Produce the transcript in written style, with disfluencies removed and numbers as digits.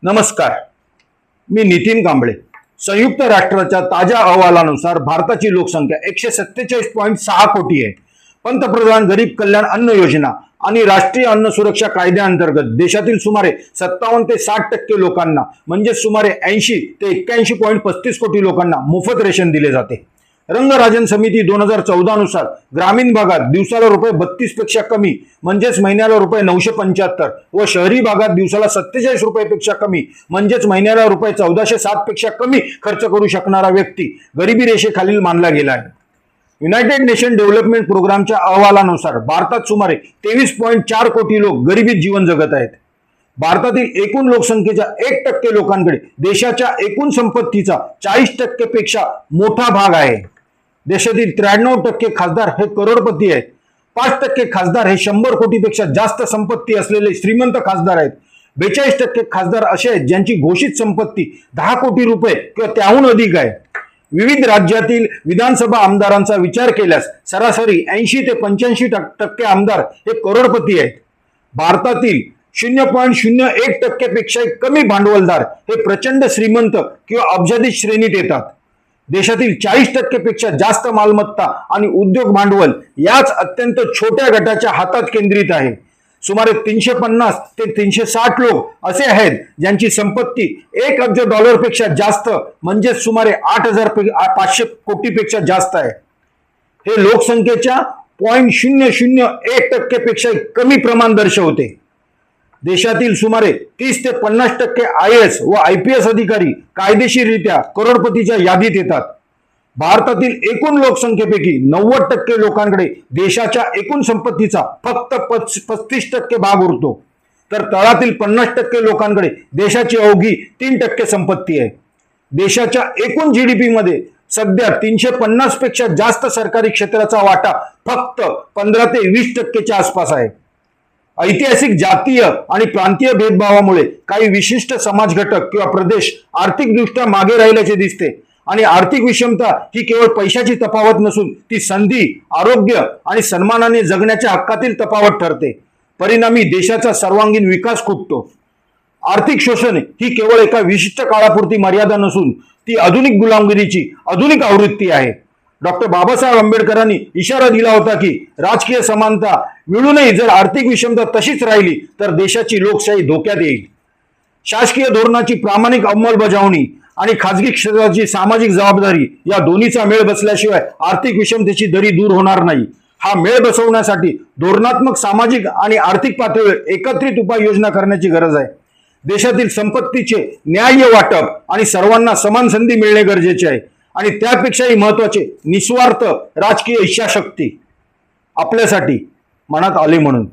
नमस्कार, मी नितीन कांबळे। संयुक्त राष्ट्राच्या ताज्या अहवालानुसार भारताची लोकसंख्या 147.6 कोटी आहे। पंतप्रधान गरीब कल्याण अन्न योजना आणि राष्ट्रीय अन्न सुरक्षा कायद्याअंतर्गत देशातील सुमारे 57 ते 60% लोकांना म्हणजे सुमारे 80 ते 81.35 कोटी लोकांना मोफत रेशन दिले जाते। रंगराजन समिती 2014 नुसार ग्रामीण भागात दिवसाला ₹32 पेक्षा कमी म्हणजेच महिन्याला ₹975 व शहरी भागात दिवसाला ₹47 पेक्षा कमी म्हणजेच महिन्याला ₹1407 पेक्षा कमी खर्च करू शकणारा व्यक्ती गरिबी रेषेखालील मानला गेला आहे। युनायटेड नेशन डेव्हलपमेंट प्रोग्रामच्या अहवालानुसार भारतात सुमारे 23.4 कोटी लोक गरिबीत जीवन जगत आहेत। भारतातील एकूण लोकसंख्येच्या 1% लोकांकडे देशाच्या एकूण संपत्तीचा 40% पेक्षा मोठा भाग आहे। देशातील 93% खासदार हे करोडपती आहेत। 5% खासदार हे 100 कोटीपेक्षा जास्त संपत्ती असलेले श्रीमंत खासदार आहेत। 42% खासदार असे आहेत ज्यांची घोषित संपत्ती 10 कोटी रुपये किंवा त्याहून अधिक आहे। विविध राज्यातील विधानसभा आमदारांचा विचार केल्यास सरासरी 80 ते 85% आमदार हे करोडपती आहेत। भारतातील 0.01% पेक्षा कमी भांडवलदार हे प्रचंड श्रीमंत किंवा अब्जाधीश श्रेणीत येतात। देशातील 40% पेक्षा जास्त मालमत्ता आणि उद्योग भांडवल याच अत्यंत छोट्या गटाच्या हातात केंद्रित आहे। सुमारे 350 ते 360 लोक असे आहेत ज्यांची संपत्ती $1 अब्ज पेक्षा जास्त म्हणजे सुमारे 8,500 कोटीपेक्षा जास्त आहे। हे लोकसंख्येच्या 0.001% पेक्षा कमी प्रमाण दर्शवते। देशातील सुमारे 30 ते 50% IAS व IPS अधिकारी कायदेशीररित्या करोडपतीच्या यादीत येतात। भारतातील एकूण लोकसंख्येपैकी 90% लोकांकडे देशाच्या एकूण संपत्तीचा फक्त 35% भाग उरतो, तर तळातील 50% लोकांकडे देशाची अवघी 3% संपत्ती आहे। देशाच्या एकूण GDP मध्ये सध्या 350 पेक्षा जास्त सरकारी क्षेत्राचा वाटा फक्त 15 ते 20%च्या आसपास आहे। ऐतिहासिक जातीय आणि प्रांतीय भेदभावामुळे काही विशिष्ट समाज घटक किंवा प्रदेश आर्थिकदृष्ट्या मागे राहिल्याचे दिसते आणि आर्थिक विषमता ही केवळ पैशाची तफावत नसून ती संधी, आरोग्य आणि सन्मानाने जगण्याच्या हक्कातील तफावत ठरते। परिणामी देशाचा सर्वांगीण विकास खुंटतो। आर्थिक शोषण ही केवळ एका विशिष्ट काळापुरती मर्यादा नसून ती आधुनिक गुलामगिरीची आधुनिक आवृत्ती आहे। डॉक्टर बाबासाहेब आंबेडकरांनी इशारा दिला होता की राजकीय समानता मिळूनही जर आर्थिक विषमता तशीच राहिली तर देशाची लोकशाही धोक्यात येईल। शासकीय धोरणाची प्रामाणिक अंमलबजावणी आणि खाजगी क्षेत्राची सामाजिक जबाबदारी या दोन्हीचा मेळ बसल्याशिवाय आर्थिक विषमतेची दरी दूर होणार नाही। हा मेळ बसवण्यासाठी धोरणात्मक, सामाजिक आणि आर्थिक पातळीवर एकत्रित उपाययोजना करण्याची गरज आहे। देशातील संपत्तीचे न्याय्य वाटप आणि सर्वांना समान संधी मिळणे गरजेचे आहे आणि त्यापेक्षाही महत्त्वाचे निस्वार्थ राजकीय इच्छाशक्ती आपल्यासाठी मनात आले म्हणून।